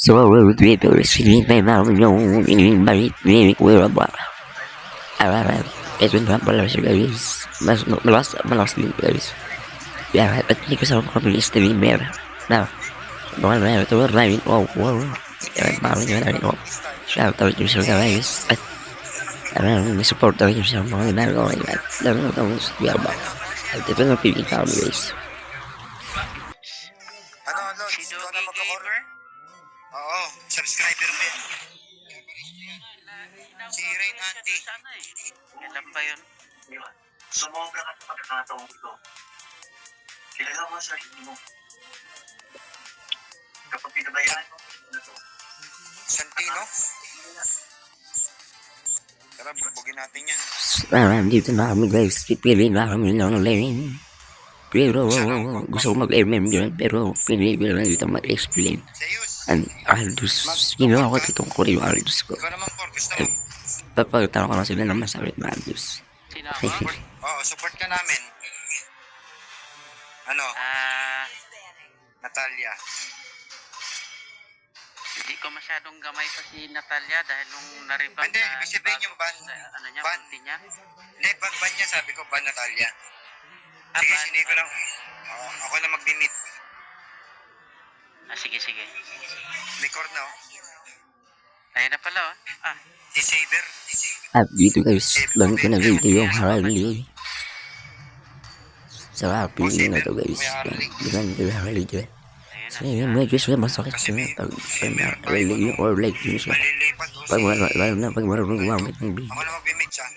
So I will be able to see my mouth alone in my very wearable. Alright, it's been one balance guys. Malas din guys. Yeah, at hindi ko sa mga is to be mere. Now, one man to right oh wow. Yeah, maling na rin oh. Shout out to you guys. At around the support to you sa mga ginagawa yan. Lalo na itong yaba. At ito na pipikaw guys. Ano, Lord? Si Ikaw na Doggy magkakor? Gamer? Oo, subscriber mo yan. Si Rain Andy. Sana eh. Kailan ba yun? Sumobra ka sa pagkakataong ito. Kilala mo ang sarili mo. Kapag pinabayaan mo, ano to? Santino? Tara, bubugin natin yan. Dito na kami guys. Pipili na kami ng lane. Pero gusto ko mag-MM yun. Pero pinili ko lang dito mag-explain. Serious? And Aldous, ginawa ko itong ko yung Aldous ko. Ikaw naman, Cor. Gusto mo? Papagtara ko na sila ng masakit na Aldous. Sinama? Oo, support ka namin. Ano? Natalia. Hindi ko masyadong gamay pa si Natalia dahil nung naribang Hindi, ibig sabihin yung ban. ano niya, Ban. bunti niya. Hindi, ban niya. Sabi ko, ban Natalia. Sige, ban. sinay ko lang. Oo, ako na mag-limit. Sige, sige. May Cor na, oh. Ayun na pala oh. Si Saber. At dito guys, lang ko na video yung Harley. Sa pili na to guys. Bilang ko yung Harley dyan. Ayun So na. yun, medyo sila masakit sila pag Harley yung or like yun siya. Malilipat, oh. Pag marunong gumamit ng B. Ako na mag-limit siya.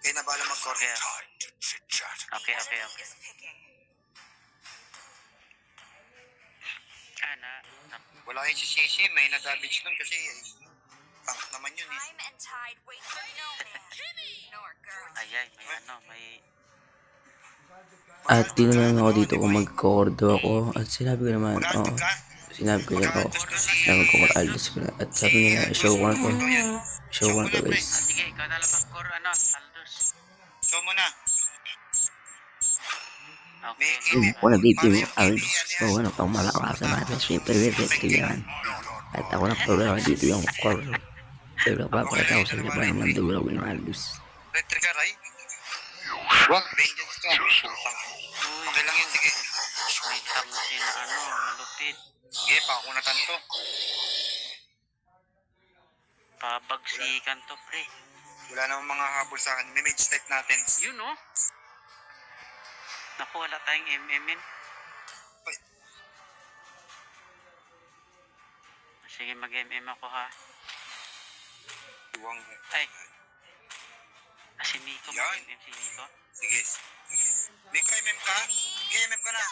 Kaya na bala mag-Cor. Okay. Okay. Wala kayo si Sisi, may nadabits nun kasi tank naman yun eh. Time and tide wait for no man, nor girl. Ayay, may At tinanong ako dito kung mag-cordo ako. At sinabi ko naman, oo. Sinabi ko yan, oo. Na mag-Aldous ko na. At sabi nila, show ko na to. Show ko na to guys. Sige, ikaw na lang mag-core, Aldous. Show mo na. Okay. Hindi ko na dito yung Aldous. So ano pang malakasan natin. Super effective yan. At ako na problema dito yung core. Pero papakita ko sa inyo pa naman dugawin ng Aldous. Red trigger ay. Wag, vengeance ka. Okay lang yun, sige. May tamsi na malupit. Sige, pakunatan to. Pabagsikan to, pre. Wala namang mga habol sa akin. May mage type natin. Yun, oh. Naku, wala tayong MM-in. Sige, mag-MM ako, ha. Duwang. Ay. Si Nico, Yan. mag-MM si Nico. Sige. Miko, MM ka? Sige, MM ka na.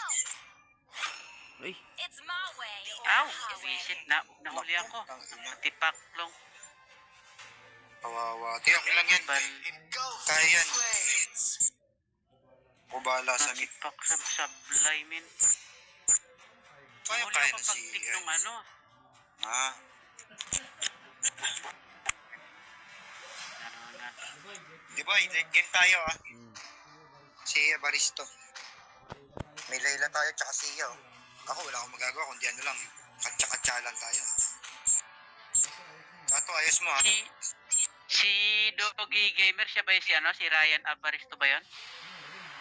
Uy. It's my way or Ow! highway. Visit na. Nahuli ako. Tipaklong. Kawawa. Di, okay lang yan. Kaya yan. Ako bahala sa mid. Natipak sa sablay, min. Kaya Nahuli kaya ako na si... pagtik nung ano. Ah. Ano na. Di ba, late game tayo ah. Si Baristo. May Layla tayo tsaka siya oh. Ako wala akong magagawa kundi ano lang. Katsa-katsalan tayo. Gato, ayos mo ah. Si Doggy Gamer, siya ba yung si Ryan Abaristo ba yun?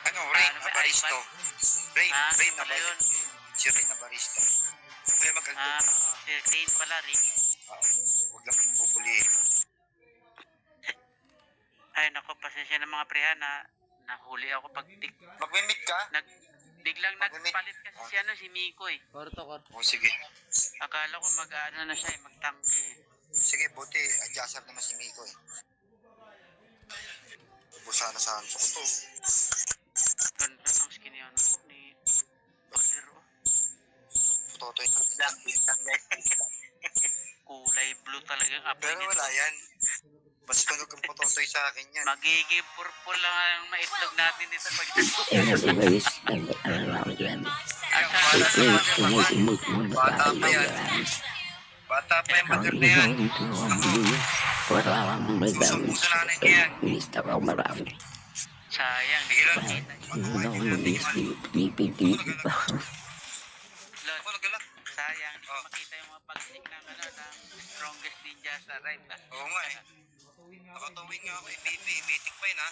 Ano, Rain Ano ba, Abaristo. Rain pala Abaristo. yun. Si Rain Abaristo. Kaya mag-alto. Si Rain pala, Rain. Huwag lang pong bubulihin. Ay, naku, pasensya ng mga prehan na nahuli ako pag Mag-mimik ka? biglang nagpalit kasi si Miko eh. O sige. Akala ko mag-ano na siya magtangke eh. Sige, buti. Adjusted naman si Miko eh. Busa na sa hanso ko to. Ganda ng skin yun ni Valero. Totoy. Kulay blue talaga ang apoy Pero nito. wala yan. Mas tunog ang pototoy sa akin yan. Magiging purple lang ang maitlog natin dito pag Ayun guys, ano dyan. Bata pa yan. Bata pa yan, matur na yan. Puso-puso na natin yan. sayang. Sige lang. Lord, Ako nagala. sayang. Hindi ko makita yung mga pag-stick ng best ninja sa ride. Oo nga eh. Nakatawin nga ako eh. Mythic pa yun ha.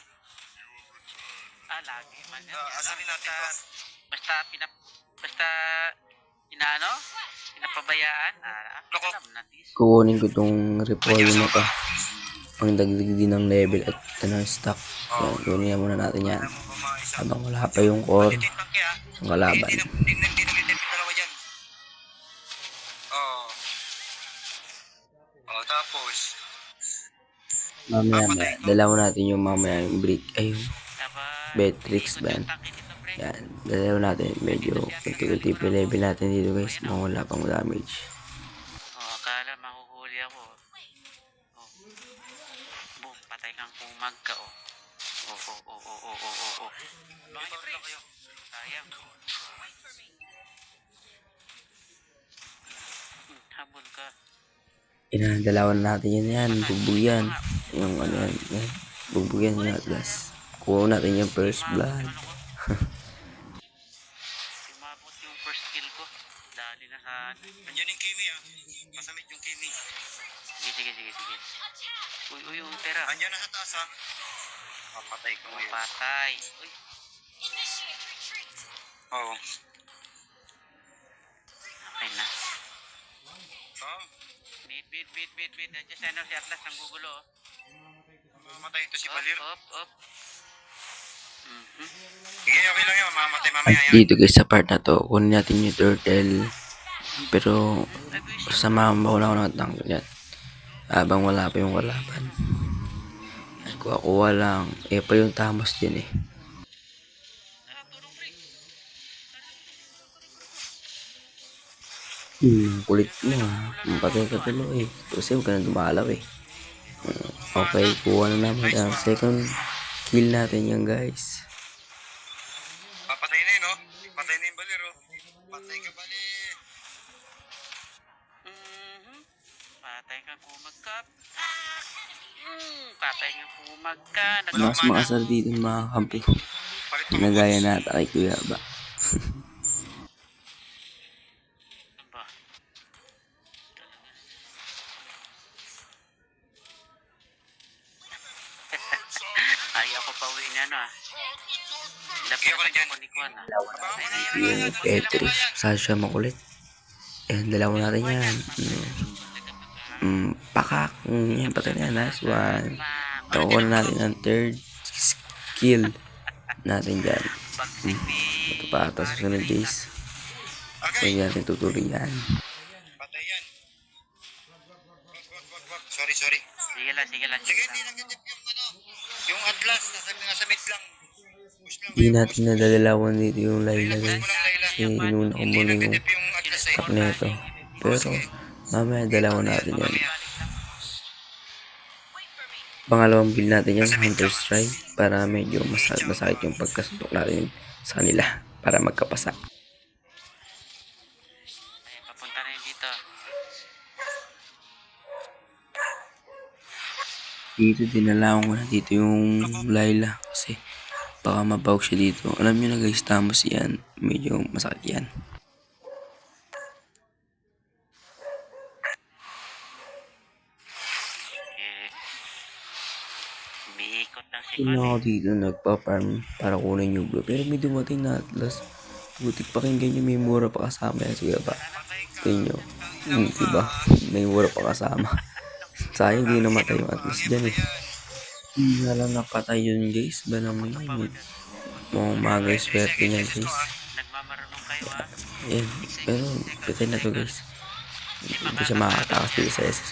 Lagi man yan. Asarin natin to. Basta inaano? Pinapabayaan. Loko. Alam na this. Kukunin ko tong repolyo na to. Ang dagdag din ng level at ng stock. Yan, kunin na muna natin yan. Alam mo ba mga isa? Habang wala pa yung core Ito yung tanke ha. ng kalaban. Hindi nag-detect yung dalawa dyan. Oo. Oh, tapos. Mamaya, dalawa natin yung mamaya yung brick. Ay, yung Dapat Beatrix ba yan? Yan, dalawa natin. Medyo kunti-kunti pa level natin dito guys. Mga wala pang damage. Akala mahuhuli ako. Boom, patay kang kumag ka Bakit pre? Sayang. Habol ka. Inadalawan natin yan. Bugbog yan. Yung ano yan. Bugbog yan yung atlas. Kuha natin yung first blood. Umabot yung first kill ko. Dali na sa... Nandiyan yung Kimi ha. Masamit yung Kimi. Sige. Uy, yung pera. Nandiyan na sa taas ha. Papatay ko ngayon. Patay. Uy, Initiate retreat. Oo. okay na. Tom, Wait. Nandiyan si ano, si Atlas ng gugulo. mamatay ito si Balir. Up. Sige, okay lang yun. Mamatay mamaya yan. Dito guys sa part na to, kunin natin yung turtle. Pero sasamahan ba ko lang ako ng tank yan. Habang wala pa yung kalaban. Ay, kuha lang. Pa yung tamos dyan eh. Kulit mo ha. Patay ka tuloy eh. Kasi huwag ka na dumalaw eh. Okay, kuha na namin ang second kill natin yan guys. Papatay na yun, no? Patay na yung Balir, oh. Patay ka, Balir. Patay kang kumagkap. Patay kang kumagka. Mas makasar dito ng mga kampi. Palit mo. Nagaya na ata kay Kuya ba. Ba? Ayaw ko pa uwi na no Sige ako na dyan. Yung Beatrix, Sasha makulit. Yan, dalawa natin yan. Pakak. Yan, patay na yan. Nice one. Takuha na natin ang third skill natin dyan. Ito pa ata susunod guys. Okay. Pwede natin tuturian. Patay yan. Wag. Sorry. Sige lang. Sige, hindi lang ganyan yung ano. Yung Atlas, nasa mid lang. Push lang Hindi kayo. natin nadadalawan dito yung Layla Push guys. mo lang, Layla. Kasi inuna ko Hindi muna lang yung ganyan yung Atlas eh. stock nito. Pero mamaya dalawa natin yan. Pangalawang build natin yung Hunter Strike para medyo masakit yung pagkasuntok natin sa kanila para magkapasa. Ay, papunta na yun dito. Dito dinalawan ko na dito yung Layla kasi baka mabawag siya dito. Alam nyo na guys, tamos yan. Medyo masakit yan. Umiikot lang si Yun Con ako dito nagpa-farm para kunin yung blue. Pero may dumating na Atlas. Butik pakinggan nyo, may mura pa kasama yan. Sige ba? Tingin nyo. Diba? May mura pa kasama. Sayang di namatay yung Atlas dyan eh. Hindi na lang napatay yun guys. Ba naman yun? Mukhang mga swerte niya guys. Nagmamarunong kayo ha. Ayan. Pero patay na to guys. Hindi siya makakatakas dito sa SS.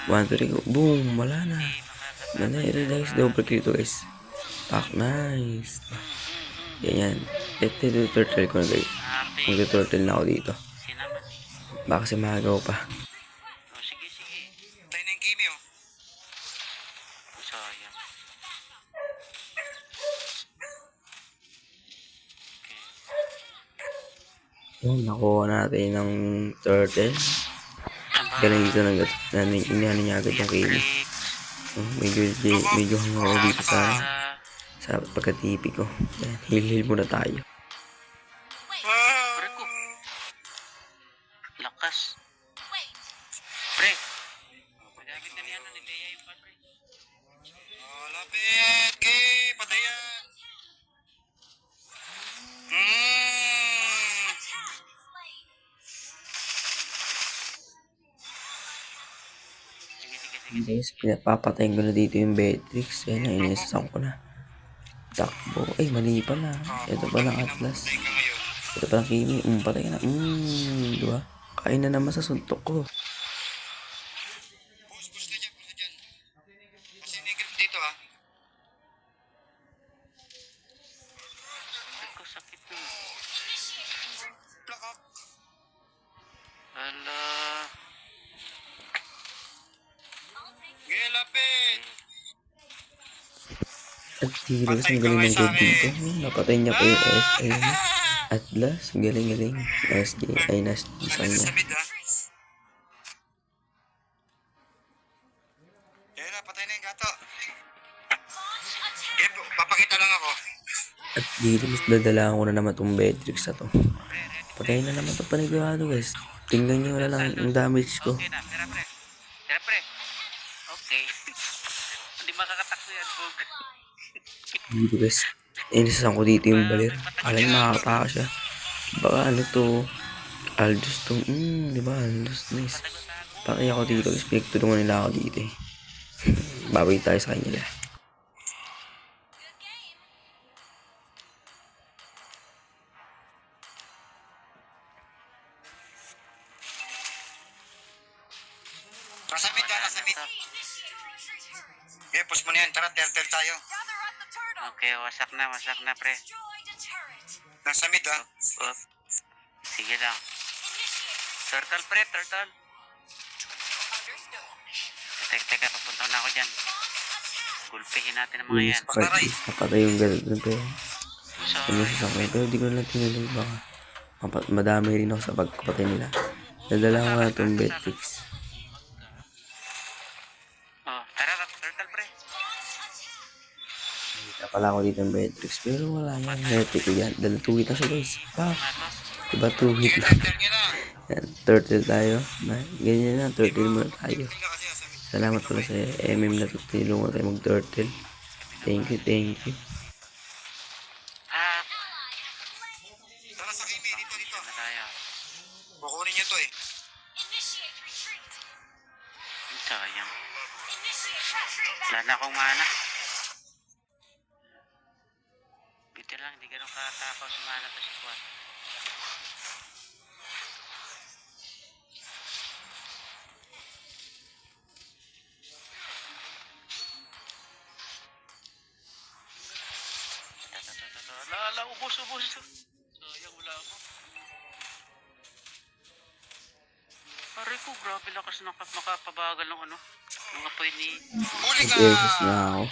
1, 2, 3, go. Boom! Wala na. Nanay, guys. Double kill to guys. Pack, nice. Ganyan. Ito yung turtle ko na guys. Mag-turtle na ako dito. Sinaman. Baka kasi mahagaw pa. Sige. Patay na yung Kimi, oh. Sayang. Yan, nakuha natin ng turtle. Galing dito inaano niya agad yung kill. Medyo hanga ako dito sa pagkatipi ko. Yan, heal muna tayo. Pre ko. Lakas. Pre. Guys, pinapapatayin ko na dito yung Beatrix. Ayan na, inisasan ko na. Takbo. Ay, mali pala. Ito palang Atlas. Patay ka ngayon. Ito palang Kimi. Patay na. Diba? Kain na naman sa suntok ko. Push na dyan, push na dyan. Kasi negative dito ha. Ay, ko sakit na. Plakak. Ala. Lapit. At Tigres, ang galing ng gold dito. Napatay niya pa yung SI niya. Atlas, galing. SG, ay SG sa Sa niya. mid ha. Yan na, patay na yung gato. Papakita lang ako. At Tigres, dadalahan ko na naman itong Beatrix na to. Patay na naman ito panigurado guys. Tingnan niyo na lang ang damage ko. Okay na, tira pre. Tira pre. Okay. Hindi makakatakbo yan, Bog. Dito guys, inisasan ko dito yung balir. Alam makakataka siya. Baka ano to, Aldous to. Diba Aldous, nice. Paki ako dito guys, pinagtulungan nila ako dito eh. Babay tayo sa kanila. Nasa mid ha, nasa mid. Okay, push mo na yan. Tara, turtle tayo. Gather at the turtle. Okay, wasak na, pre. Destroy the turret. Nasa mid ha. Oh. Sige lang. Turtle, pre, turtle. Understood. Teka, papunta na ako dyan. Gulpihin natin ang mga yan. Napatay yung ganun pero So, inisasan ko yun. Pero di ko na tinuloy baka madami rin ako sa pagkapatay nila. Dadala ko na itong Beatrix. oh, tara, turtle, pre. Kita pala ako dito ng Beatrix pero wala yan. Heretic ko yan. Dala 2 hit na siya guys. Pak! Diba 2 hit lang? Turtle nyo na. Yan, turtle tayo. Ganyan na, turtle muna tayo. Sila kasi nasa mid. Salamat pala sa MM na tinulungan tayo mag-turtle. Thank you. Ah, Tara sa Kimi, dito. na tayo. Kukunin nyo to eh. Initiate retreat. Ang sayang. Initiate retreat. Wala na akong mana. Bitin lang, hindi ganun katakaw sa mana to si Kwan. Ala, ubos. Sayang, wala ako. Aray ko, grabe lakas ng makapabagal ng ano. Ng apoy ni... Huli ka! Nag-versus na ako.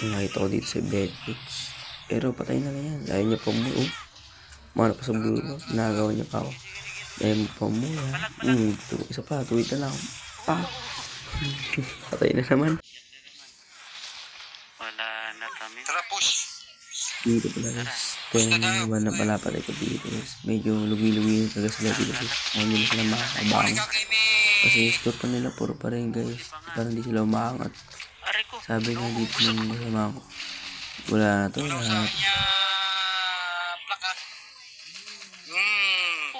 Nakita ko dito sa Beatrix. Pero patay na yan. Ayaw niya pa mo. Mana pa sa blue. Nagawa niya pa ako. Ayaw mo pa mo. Isa pa. Tuwid na lang. Pa. Patay na naman. Wala na kami. Tara, push. Dito pala guys. 10-1 na pala patay ko dito guys. Medyo lugi-lugi yung talaga sila dito guys. Hindi na sila makakabang. Huli ka, Kimi! Kasi yung score pa nila puro pa rin guys. Parang hindi sila umaangat. Aray ko. Sabi nga dito ng kasama ko. Wala na to. Sa Lahat. kanya, plaka.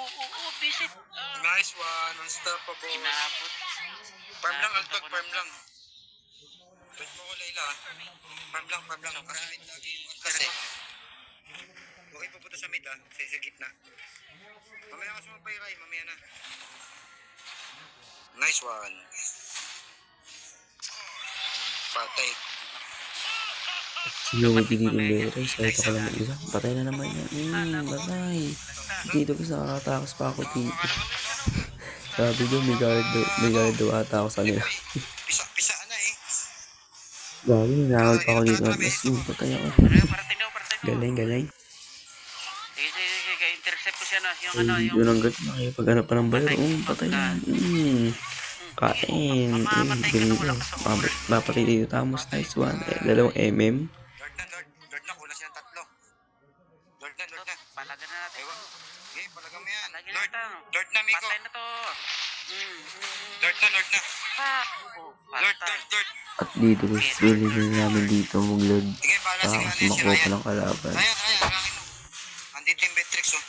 Oo, visit. Nice one, unstoppable. Inabot. Farm lang, Altog, farm lang. Wait mo ko, Layla. Farm lang. Kasi mid lagi. Kasi. Okay, pupunta sa mid sa gitna. Mamaya ka sumabay, Ray. Mamaya na. Nice one. Patay. Sinugod dito yung Beatrix. Kahit ako lang mag-isa. Patay na naman yan. Patay. Dito kasi nakakatakas pa ako dito. Sabi doon, may galit daw ata ako sa nila. Pisa na eh. Gagi, nanakal pa ako dito. Mas patay ako. Parating daw. Galing. Sige. Intercept ko siya na. Yung ano, Ay, yung... yun ang galit. Pag-ano pa ng bayo. Patay yan. Kain. Galing ko. Mapatay dito. Tamos. Nice one. 2 mm. Lord na, kulang silang tatlo. Lord na. Palagan na natin. Okay, palagan mo yan. Palagan na ito. Lord na, Miko. Patay na to. Lord na. Fuck. Lord. At dito guys, really namin dito mag-load. Sige, bahala si Tapos Ryan. Si makuha pa Ryan. ng kalaban. Ryan, harangin mo. Andito yung Beatrix, oh.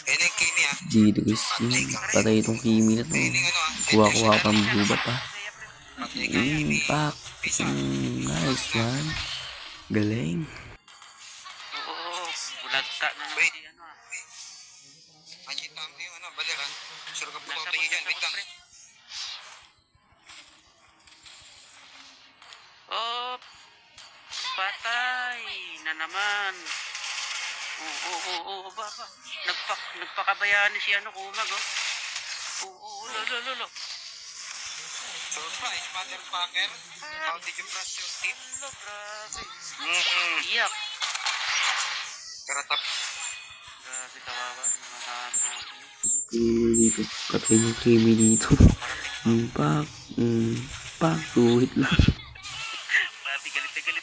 Ayun na yung Kimi, Dito guys, patay itong Kimi na to. Training ano ah. Kuha-kuha pang blue buff pa. Patay ka Kimi. Pak. Peace out. Nice one. Galing. Oo, bulagta na naman si ano ah. Anjay tama yung ano, baler ah. Sure ka po Nasa tingin dyan, wait lang. pre. Oh, patay na naman. Oo, ba. Nagpakabayaan ni si ano, Kumag, oh. Oo, lolo. Surprise, motherfucker. How did you brush your teeth? Lolo, grabe. Mm-mm. Iyak. Karatap. Grabe, kawawa. Marami. Dito. Patay yung Kimi dito. Pak. Pak. Suhit lang. Grabe, galit na galit.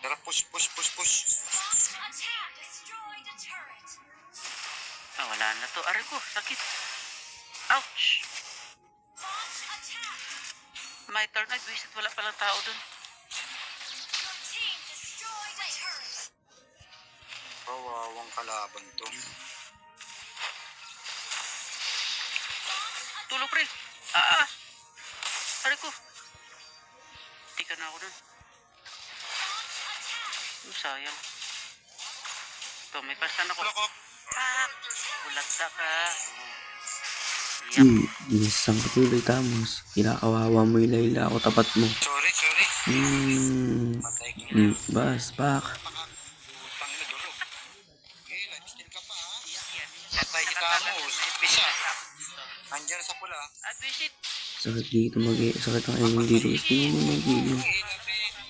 Tara, push. Attack! Destroy the turret! Ah, wala na to. Aray ko, sakit. Ouch! Launch attack! My turn. Ay, buisit. Wala palang tao dun. Your team destroyed a turret! Kawawang kalaban to. Tulog, pre. Aray ko. Tika na ako dun. Sayang. Ito, may pastan ako. Tulok. Bulagta ka. Iyak. Binisang ko tuloy tamos. Kinakawawa mo yung Layla ako tapat mo. Sorry. Patay ka. Bas, pak. Tangina dulo. Eh, lifesteal ka pa ha. Iyak yan. Patay kita mo. Bisa. Andyan sa pula. Ah, visit. Sakit dito sakit ang aiming dito. Guys, tingin mo yung gigil.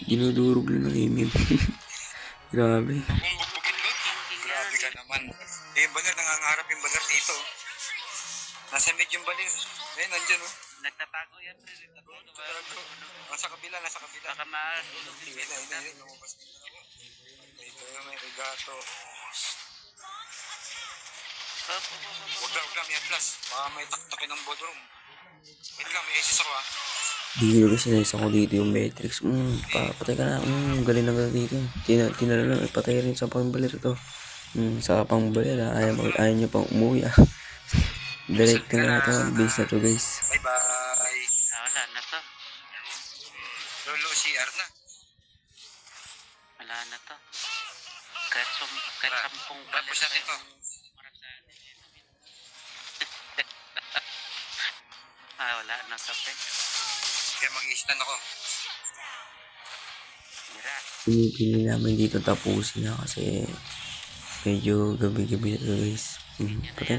Dinudurog lang ang aiming. Grabe. Kung bubugin lot. Grabe ka naman. Eh, baler, nangangarap yung baler dito. Nasa medium baler. Eh, nandyan oh. Nagtatago yan, pre. Nasa kabila. Baka matulog din. Lumabas dito ako. Ito yung may regato. Huwag lang, yan plus. Baka may taktakin ng bodroom. Wait lang, may assist ako ah. Dito kasi naisa ko dito yung Matrix. Patay ka na. Galing na galing dito. Tinala lang. Patay rin sa pangbalir to. Sa pangbalir ayaw nyo pang umuwi ah. Direct na ito. Base na to guys. Bye-bye. Wala na to. Lolo, CR na. Wala na to. Kahit sampung Tapos natin to. Wala na to, pre. Kaya mag-i-stand ako. Mira. Pinipili namin dito tapusin na kasi medyo gabi-gabi na to guys. Patay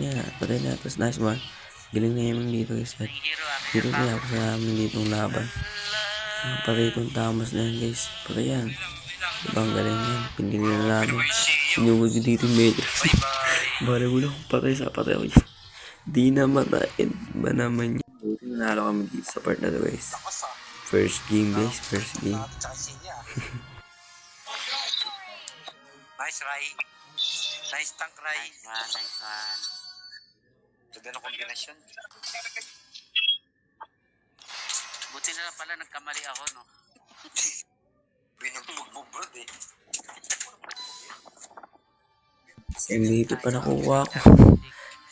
na. Tapos nice one. Galing na yaman dito guys. At Ang hero, dito na ako sa namin ditong laban. Patay itong Tamos na yan guys. Patay yan. Ibang galing yan. Pinili na namin. Sinugod ko dito yung Matrix. Bala ko lang. Patay ako dyan. Di na matayin. Ba naman yun. Buti nanalo kami dito sa part na to guys. First game guys. First game. Nice, Rai. Nice tank, Rai. Nice one. Ganda ng kombinasyon. Buti na lang pala nagkamali ako, no? Binugbog mo, bro, eh. MVP pa nakuha ko.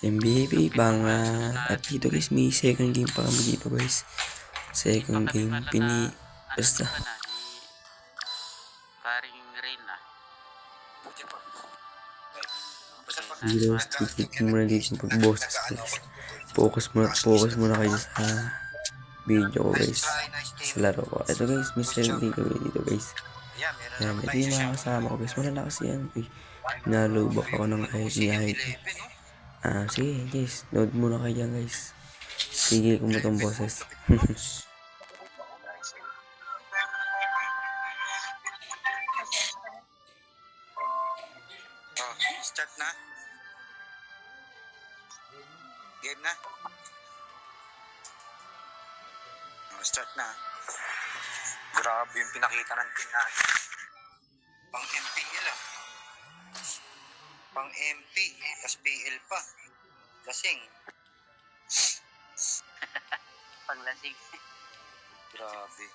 MVP banga. At dito guys, may second game pa kami dito guys. Second game. Basta. Paring rain na. Buti pa. Zero stupid muna dito yung pag-bosses guys. Focus muna kayo sa video ko guys. Sa laro ko. Ito guys, may 17 kami dito guys. Yan, ito yung mga kasama ko guys. Malalakas yan. Uy, nalubak ako ng kahit. Sige guys, load muna kayo dyan guys. Sige ko mo itong bosses. Start na. Game na. Start na. Grabe yung pinakita ng team natin. Pang MPL ah. Pang MP. Tas PL pa. Lasing. Panglasing. Grabe.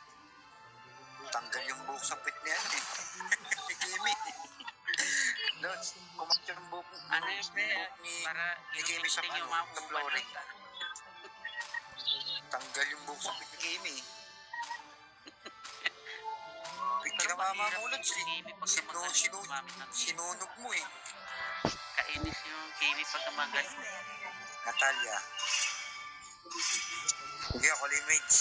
Tanggal yung buhok sa pit niya eh. Kimi. Lods, kumakit yung buhok. Ano yun, pre? Para ni Kimi sa inumin yung ano, mga sa uban. flooring. Tanggal yung buhok sa ni Kimi. Picture mama mo, Lods. Kimi pag gumagano, Sinunog mo eh. kainis yung Kimi pag gumagano. Natalia. Hindi ako limits.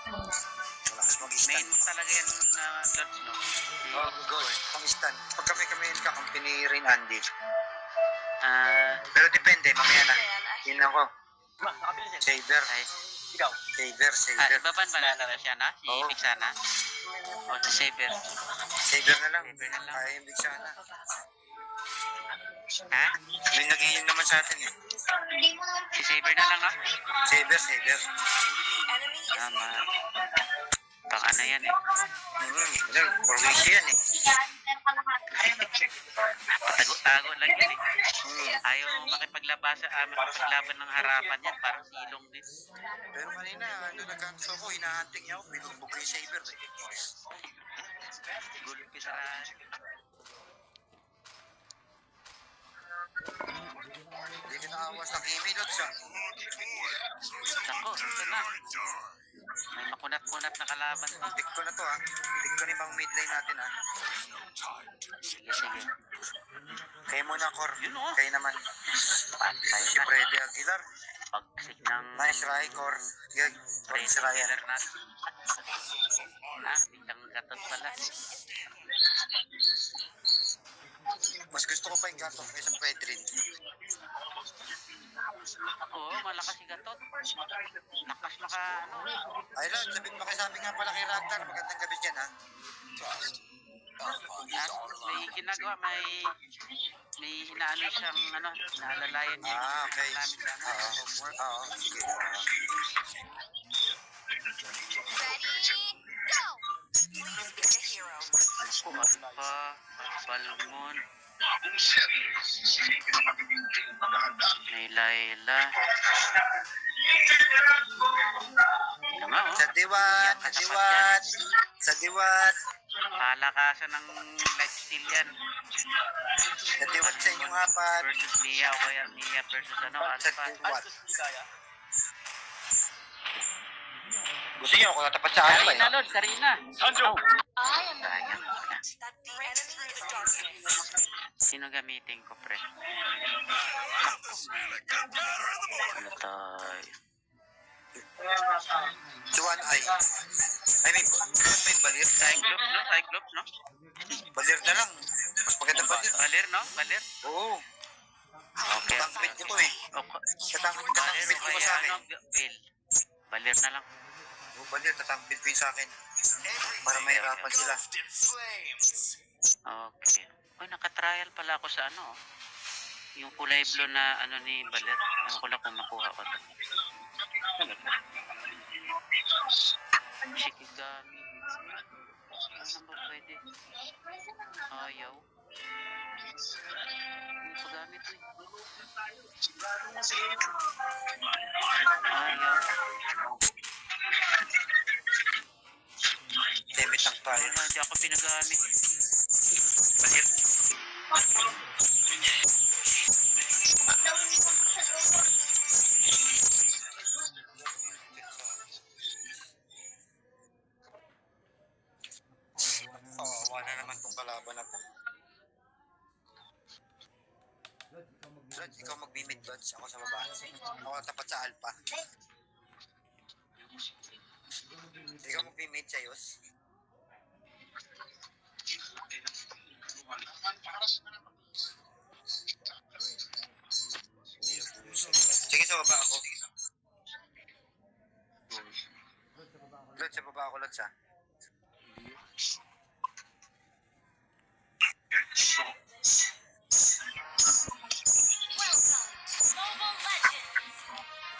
Malakas Main mag-stand. talaga yan na Lods, no? Oh, good. Pang-stand. Pag kami kakampi ni Rin Andy. Pero depende, mamaya na. Yun ako. Saver. Ay, Saver. ibaban ba natin siya na? Si Oo. Big Sana? O, si Saber. Saver na lang. Saver na lang. Kaya yung big sana. Ha? May nag-iyon naman sa atin eh. Si Saber na lang, ah? Saver. Enemy is Tama. Pang ano yan, eh. Always yan eh. Patago-tago lang yan, eh. Hmm. Ayaw makipaglaban ng harapan yan. Parang silong din. Pero kanina, nagkanto ko, hinahanting niya ako, binugbog kay Saver eh. Gulpi sa rahan. Hindi ka naawas ng Kimi, Lods ah. Sako, ito na. May makunat-kunat na kalaban to. Pick ko na to ah. Pick ko na yung pang midlane natin ah. Sige, sige. Kayo muna, Cor. Yun, oh. Kayo naman. Pantay Si na. Freddy Aguilar. Pagsik ng... Nice try, Cor. Gag. Nice try yan. Trailer natin. Biglang gatot pala. Mas gusto ko pa yung gato kaysa Pedrin. Oo, malakas si gatot. Lakas maka, ano. Ay lang, sabi nga pala kay Ragnar. Magandang gabi dyan ha. May ginagawa, may hinaano siyang, ano, naalalayan niya. Ah, okay. Namin sa, ano, Oo. homework. Oo, sige. ready. Go! Please be the hero. Balmon. May Layla. Ito nga, oh. Sa diwat, sa diwat, sa diwat. Palakasan ng lifesteal yan. Sa diwat sa inyong apat. Versus Mia o kaya Mia versus ano, Sa Alpha. diwat. Gusto niyo ako natapat sa alpha Karina, eh. Lord, Karina. Oh, I am the sayang. that the enemy is darkness. Sino gamitin ko, pre? Ano tayo? Juan ay. I mean, may balir. Cyclops, no? Cyclops, no? Balir na lang. Mas maganda balir. Baler, no? Baler? Oo. Okay. Tangpit ko to eh. Tatangpit Baler o ko kaya sa akin. ano? Bill. Baler na lang. Oo, balir, tatangpit ko yun sa akin. Para mahirapan sila. Okay. Uy, naka-trial pala ako sa ano, oh. Yung kulay blue na ano ni Baler. Ano ko lang kung makuha ko to. Shikigami. Ano ba pwede? Ayaw. Hindi pa gamit to eh. Ayaw. Demitang tayo. Wala, hindi ako pinagamit. Balir. Wala naman tong kalaban na to. Lods, ikaw mag-mid Lods. Ako sa baba. Ako tapat sa alpha. Ikaw mag-mid sa Yos. Sige, sa baba ako. Lods, sa baba ako, Lods, ha? Welcome to Mobile Legends.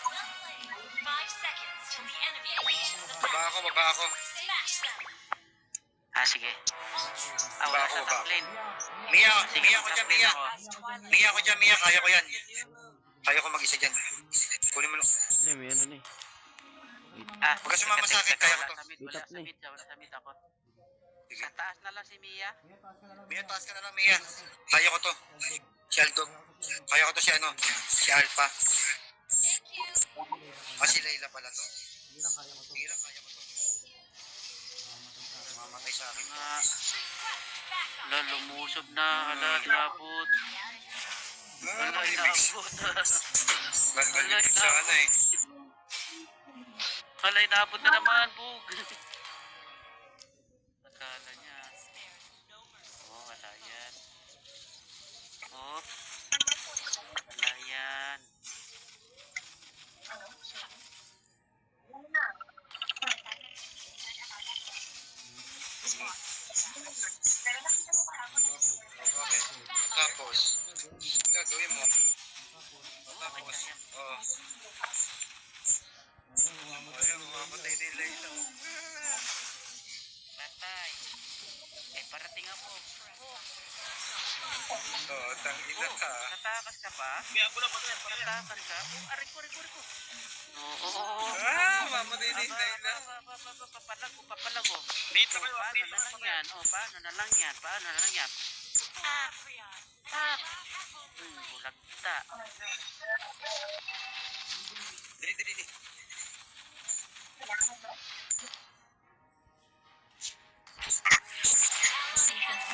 Well played. 5 seconds till the enemy reaches the Baba ako, baba ako. Smash them. Sige. Ah, Baba wala ako, sa baba top ako. lane. Mia, Sige, Mia ko top dyan, lane Mia. ako. Mia ko dyan, Mia. Kaya ko yan. Kaya ko mag-isa dyan. Kunin mo lang. Hindi, may ano na eh. Ah, Huwag ka sumama sa akin, kaya ko to. Wala sa mid, wala sa mid ako. Sige. Sa taas na lang si Mia. Mia, taas ka na lang, Mia. Kaya ko to. Si Aldo. Kaya ko to si ano, si Alpha. Si Layla pala to. Sige lang, kaya ko to. Mamatay sa akin. Nga. Ala, lumusob na. Ala, inabot. Ala, inabot. Galit sa ano eh. Ala, inabot na naman, Bug. Akala niya. Oh, wala yan. Oh. Wala yan. Okay. Tapos, gagawin mo. Tapos, oh. Ayun, mamamatay ni Layla. Patay. Eh, parating ako. Oh, tangina ka. Natakas ka pa? Natakas ka? Oh, aray ko. Oo. Mamatay ni Layla. Papalago. Dito kayo. Paano na lang yan? Bulagta. Dili.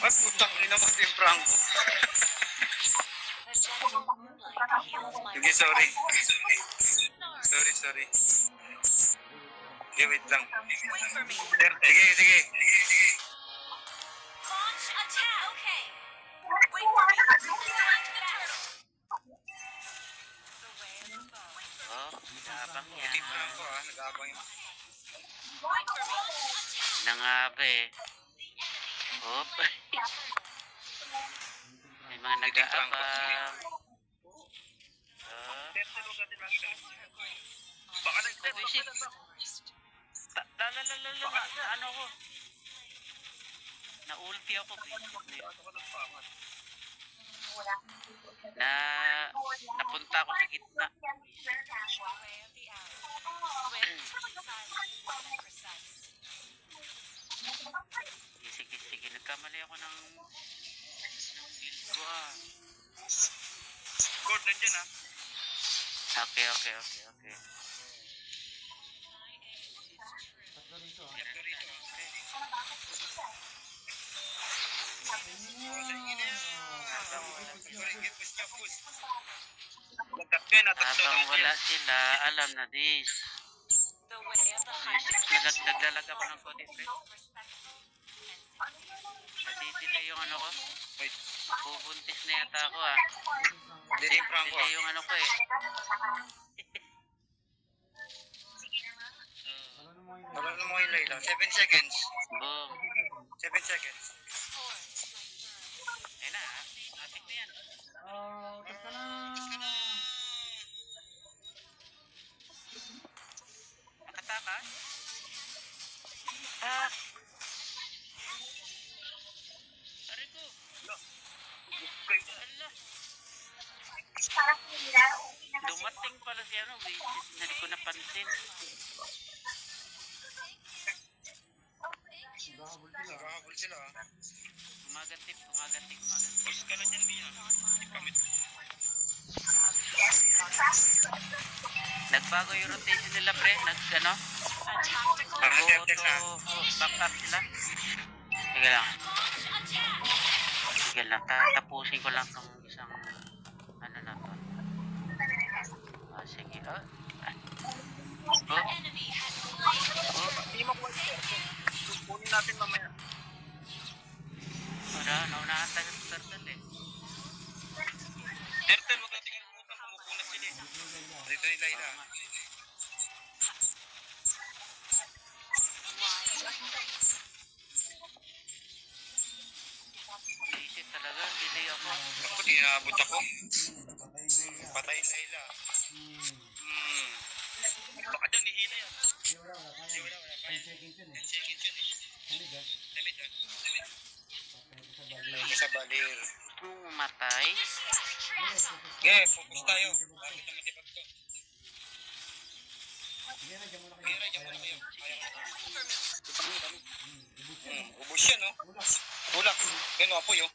Ay, putang ina mo din Franco. Sige, sorry. Sorry. Sige, wait lang. Sige. Launch attack. Okay. Wait for me. Select the turtle. Oh, nabang yan. Team Franco nag-aabang yung... Wait for me. Attack. Nangabe. Hop. May mga nag-aabang. Baka Nag-visit. Ano ko? Na-ulti ako. Napunta ako sa gitna. Sige. Nagkamali ako ng build ko Gord, nandyan Okay. Habang wala sila, alam na this. The way of the hunter. Naglalag ako ng konti, pre. Nadidelay yung ano ko. Bubuntis na yata ako Dili Franco. Delay yung ano ko eh. Wala mo yung Layla. 7 seconds. Boom. 7 seconds. Ayun na, atik na yan. Nakatakas? Aray ko. Ala. Dumating pala si ano, hindi ko napansin. Naghahabol sila Gumaganti. Push ka na dyan, Mia. Nagbago yung rotation nila, pre. A tactical Back up sila. Sige lang. Tapusin ko lang tong isang ano na to. Sige. enemy has slain. Hindi mo po kunin natin mamaya. Naunahan tayo sa turtle eh. Turtle, huwag natin kalimutan. Kumukulat sila Dito ni Layla. Isip talaga, delay ako. Ako, di naabot ako. Patay Layla. Baka dyan, nihila yan. Wala. 10 seconds yun Limit sa balir. Matay. Okay, focus tayo. Bakit naman tipag to? Mira, dyan muna kayo. Kaya ko na. Ubus yan, no? Bulak. Yan, no, apoy, oh.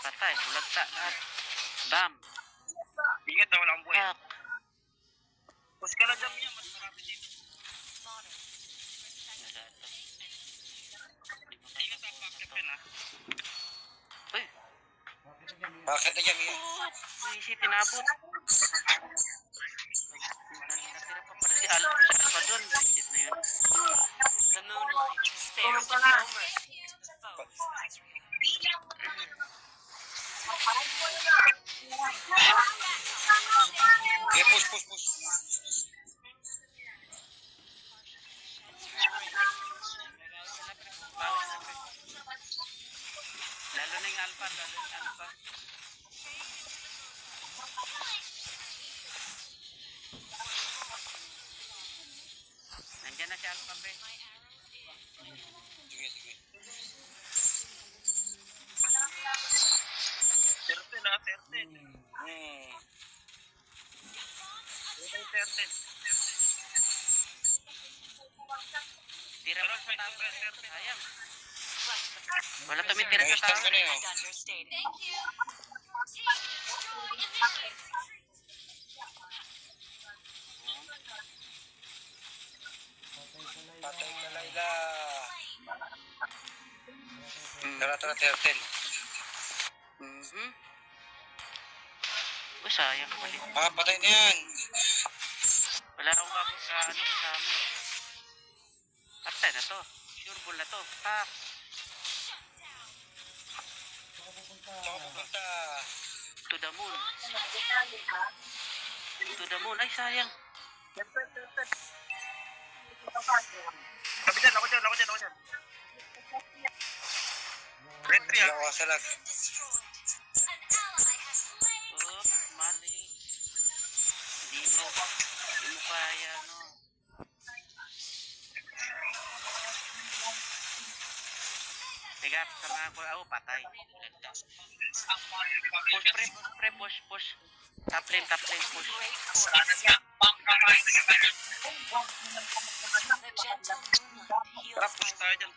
Patay, bulagta lahat. Bam! Ingat na, wala akong buhay. Pak! Pus ka na dyan, Mia. Mas marami dito. Ingat sa packet yan, ha? Uy! Packet na dyan, Mia. Easy, tinabot. Natira pa pala si Alpha doon. Shit na yun. The moonlight stares at Homer. Okay, push. Lalo na yung Alpha, Nandiyan na si Alpha, pe. Sige. 13 na, 13. Tira pa sa tao. Sayang. Wala tumitira sa Nice tao. time ka na yun. And understated. Thank you. Team destroy initiative. Patay ka, Layla. Tara, Tertel. Uy, sayang mali. Patay na yan. Wala akong kasama. Patay na to. Sure ball na to. Pak! Saan ka pupunta? To the moon. To the moon. Ay, sayang. Sabi dyan, ako dyan. Red 3 ha. Wala ko kasalag. Destroyed. An ally has slain. Oh, mali. Hindi mo kaya, no. Teka, sama ko. Oh, patay. Push. Top lane, push. The gentle moonlight heals Tara, push tayo dyan.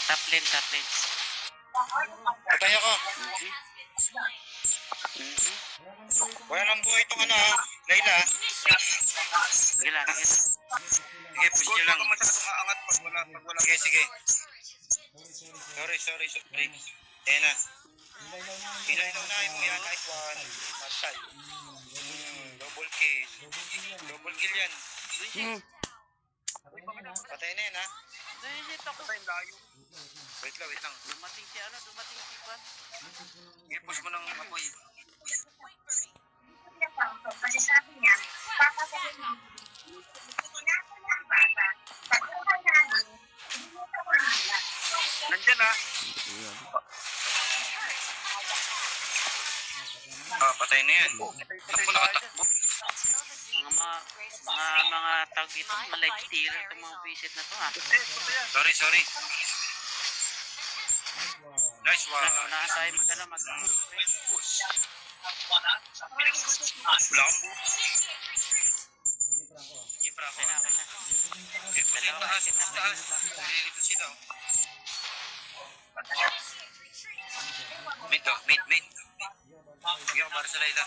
Top lane. Patay ako. Mhm. Wala nang buhay itong ano, ha? Layla. Sige lang. Sige, push nyo lang. Huwag ka masyadong aangat pag wala. Sige. Sorry. Ayan na. Pinailaw na mo yan. Nice one. Matay. Double kill yan. Patay na yan, ha? Naisip ako. Wait lang. Dumating si Kwan. Sige, push mo ng apoy. Nandyan ha. Patay na yan. Takbo nakatakbo. Mga tawag dito, mga life stealer itong mga visit na to, ha. Sorry. Nice one. Unahan tayo Push. Wala akong buo. Sige, pra ako. Okay na. Taas. Nililito sila, oh. Mid. Sige ako para sa Layla.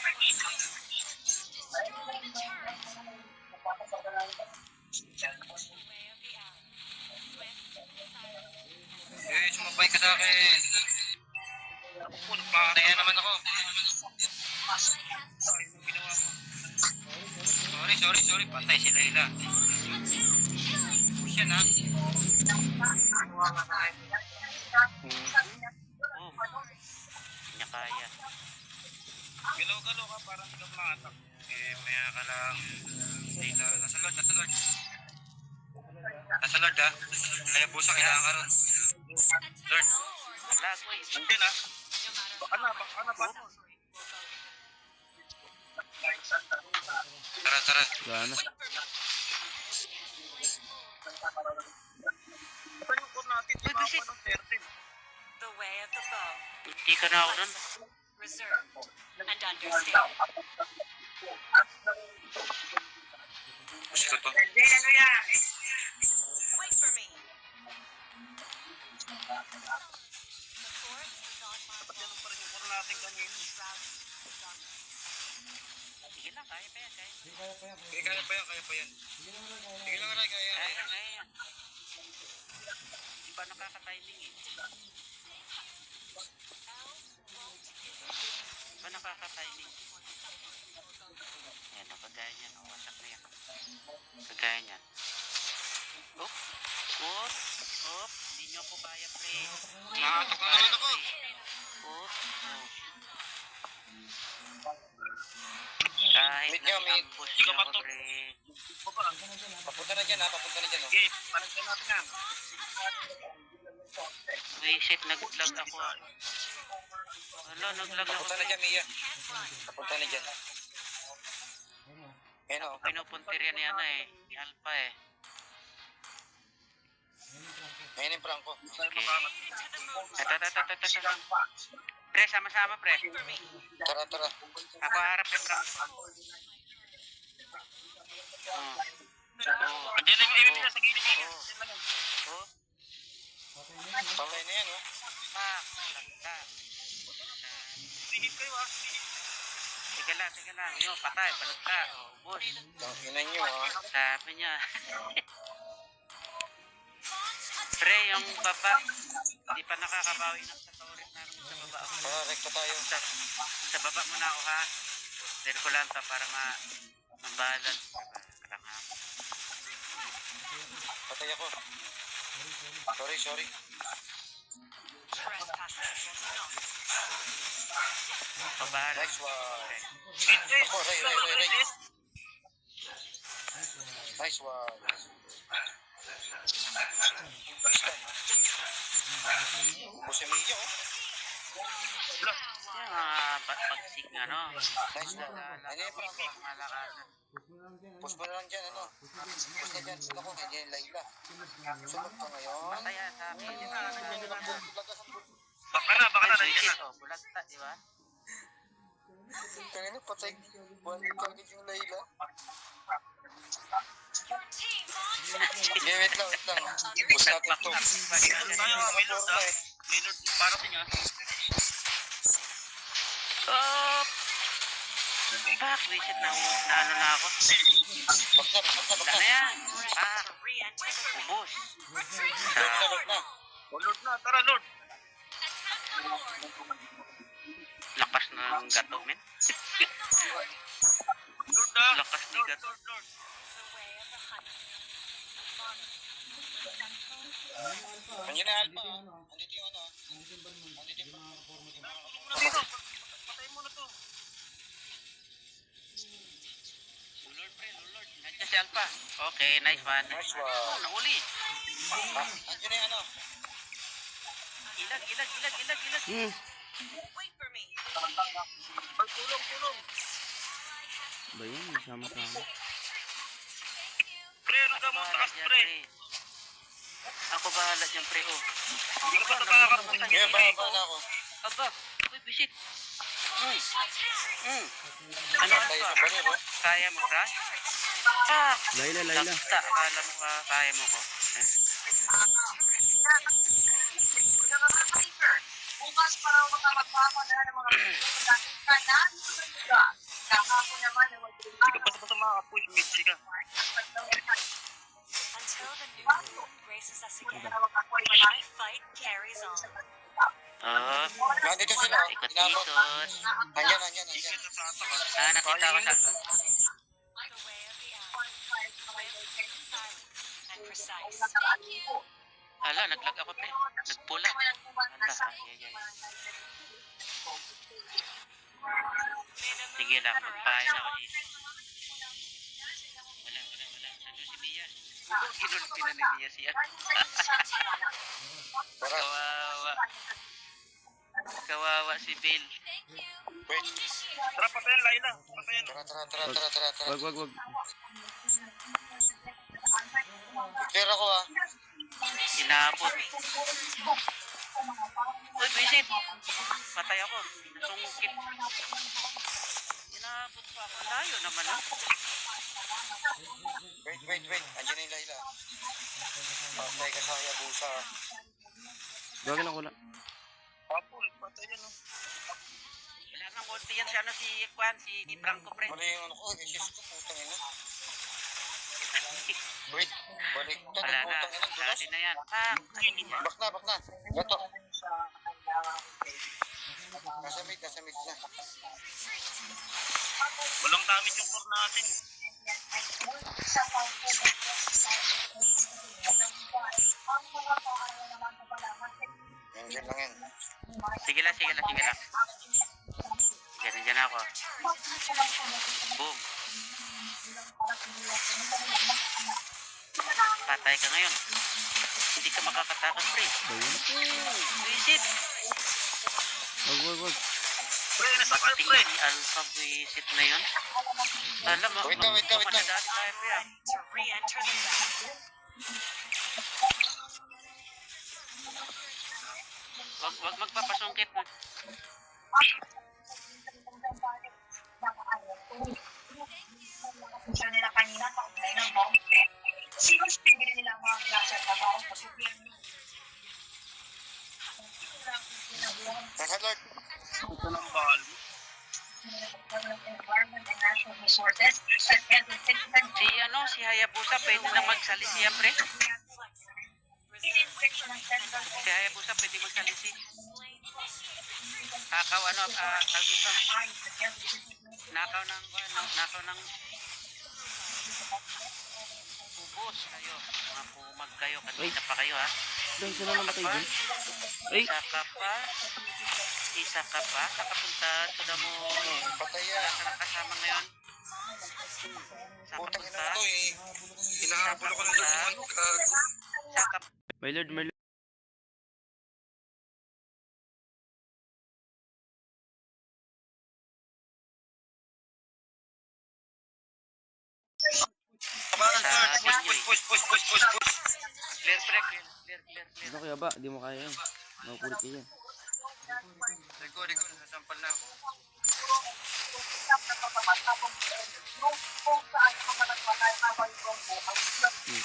Sumabay ka sa akin. Pataya naman ako. Sorry. Patay si Layla. Push yan, ha? Niya kaya. Galaw-galaw ka, parang hindi ka makatak. Maya ka lang. Layla, nasa Lord, ha? Kaya busa, kailangan ka ron. Lord. Lagoy. Nandyan ha. Baka na. Tara. Gana. Ito yung core natin, di ba ako ng 13? The way of the bow. Hindi ka na ako dun. Reserved and understated. Push Wait for me. The forest is on my Ganun pa rin yung puro natin kanina. Sige lang, kaya pa yan, kaya. Okay, kaya pa yan, kaya pa yan. Sige lang, Ray, kaya yan. Kaya yan. Di ba nakaka-timing eh? Di ba nakaka-timing? Yan, kagaya niyan, wasak na yan. Kagaya niyan. Oop, oop, oop, hindi nyo po kaya, pre. Nakatok na naman ako. Oop, oop. Kahit Mid niya, mid. nag-ambush Di ka niyo ba ako, to? pre. Papunta na dyan, ha? Papunta na dyan, oh. Okay, panagyan natin yan. Wisit, nag-vlog ako. Wala, nag-vlog ako. Papunta na dyan, Mia. Papunta na dyan. Ayan, oh. Pinupuntir yan ni ano eh, ni Alpha eh. Ayan yung Franco. Okay. Ito. Pre, sama-sama pre. Tara, tara. Ako harap yung Franco. Andiyan na yung enemy na sa gilid niya. Oh. Pamay na yan, oh. Pak, lagta. Sihip kayo ha. Sige lang. Yo, patay, balagta. Oh, ubos. Tangkinan nyo, ha. Sabi niya. Pre, yung baba. Hindi pa nakakabawi ng sa turret namin sa baba ako. Tara, rekta tayo. Sa baba muna ako ha. Dahil ko lang to para mabalance. Parang ha. Patay ako. Sorry. Pabahala. Nice one. Okay. Ako, Ray. Nice one. Pusa Mia, oh. Yung pagsig ano. Nice one. Ano yung Franco? Malakasan. Push mo na lang dyan, ano. Push na dyan. Sila ko, ganyan yung Layla. Sunod ka ngayon. Pataya sa akin. Baka na, nandiyan na. Oh, bulagta, di ba? Kanina patay. One target yung Layla. Your team launched Sige, wait lang. Push natin to. Tayo, may load ha. May load para sa inyo. Oh! Fuck, reset na ano na ako. Bak Ano na. yan? Ah, ubos. Load na. O, load na. Tara, load. Lakas ng gato, men. Load na. Lakas ni gato. Load. Nandiyan na Alpha, ha. Andito yung ano. Andito yung Dito. Patay mo na to. Lord, pre, Lord. Nandiyan si Alpha. Okay, nice one. Nice one. Oh, nauli. Andyan na yung ano. Ilag. Wait for me. Ay, tulong. Ba yan? Sama-sama. Pre, ano ka mo? Takas, pre. Ako bahala dyan, pre. Oh. Hindi ka pa ito makakarapunta niya. Ngayon, ba na ako. Aba, uy, bisit. Ano Tayo ba? sa banyo, oh. Kaya mo, Crash? Ah! Layla. Lakta, akala mo kaya mo ko. Eh. Bukas para magpapakala ng mga kanan sa kahapon naman na Hindi ka basta makakapush. Mitsi ka. Until the new moon graces us again, my fight carries on. Oh, Nandito sila, oh. Inabot. ikot-ikot. Andyan. Nakita ko sa... The way of the eye, swift, silent, and precise. Thank you. Ala, naglag ako, pre. Nagpula. Ala, ay. Sige lang, magpahin ako dito. Wala. Nandun si Mia. Kinulpi na ni Mia siya. Tara. Kawawa si Bill. Thank you. Wait. Tara, patayan, Laila. Patayan. Tara. Wag. Clear ako, ha. Inabot. Uy, visit. Patay ako. Nasungkit. Inabot pa ako. Layo naman, ha? Wait. Andiyan na yung Layla. Patay ka sa Hayabusa. Gawin ako lang. Apple, patay yan oh. Wala nang ulti yan si ano si Kwan, si Franco pre. Mali yung ano ko. Jesus ko, putang ina. Wait, balik. Wala na, Putang ina, dulas. dali na yan. Ah, ayun yan. Bak na. Gato. Nasa mid na. Walang damage yung core natin. Nandiyan lang yan. Sige lang. Diyan ako. Boom. Patay ka ngayon. Hindi ka makakatakas, pre. Visit. Wag. Magating si Alpha visit na yun. Alam mo, Wait lang. madadali tayo, pre. To re-enter the battle. Wag magpapasungkit mo. Siya nila kanina, kaugnay ng bomb. Sino bibili nila ang mga klase ng trabaho? Nasa Lord. Ito ng ball. Environment and Natural Resources. Si Hayabusa, pwede na magsalisi yan, pre. Si Hayabusa, pwede magsalisi. Nakaw dito. Nakaw ng ubos kayo. Mga pumag kayo. Kanina pa kayo, ha? Dahil sila namatay dyan. Ay! Isa ka pa. Nakapunta sa damo. Patay Wala yan. ka ng kasama ngayon. Sa Putang ina kapunta. na to eh. Hinahabol ako ng lutuan. Sa kap... My lord. Push. Clear. Ano kaya ba? Di mo kaya yan. Makukulit ka yan. Rico, nasampal na ako.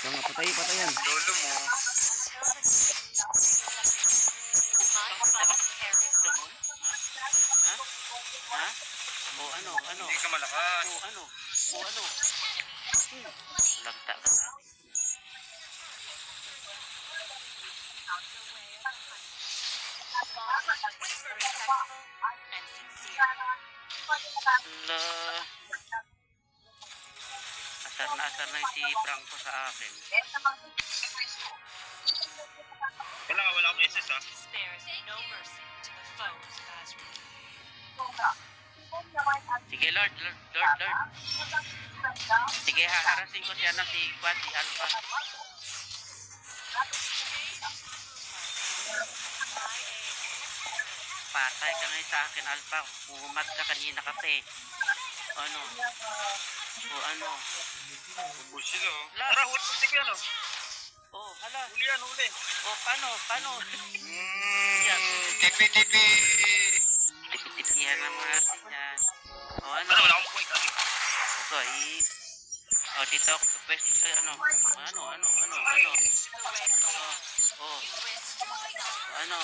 Tanga, patay yan. Lolo mo. Damon? Ha? O ano? Hindi ka malakas. O ano? Lagta ka sa akin. And sincere. La... Asar na si Franco sa akin. Wala akong SS ha. Spares no mercy to the foes of Azrael. Sige, Lord. Sige, haharasin ko si Kwan, si Alpha. Patay ka ngayon sa akin, Alpha. Pumat ka kanina kasi. Ano? Bullshit oh. Tara, huli ko yan oh. Oh, hala. Huli. Oh, paano? Tipi. Tipitipihan na muna natin yan. Oh, ano? Wala akong point. So, dito ako sa pwesto sa ano. Ano?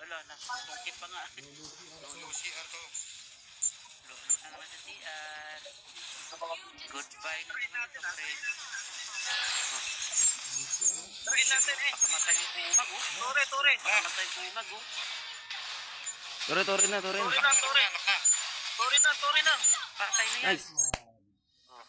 Wala na. Sungkit pa nga. CR to. Lulot na naman sa CR. Goodbye na naman ito, pre. Try natin eh. Pakamatay yung kumag, oh. Tore. Pakamatay yung kumag, oh. Tore na. Tore na. Patay na yan. Nice. Oh.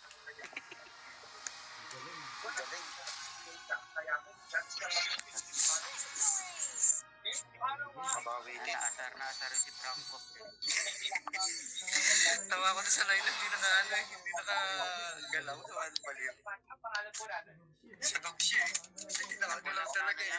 Mabawi din. Naasar si Franco. Tawa ko na sa line, hindi nakagalaw sa one baliw. Sa dog siya eh. Hindi nakagalaw talaga eh.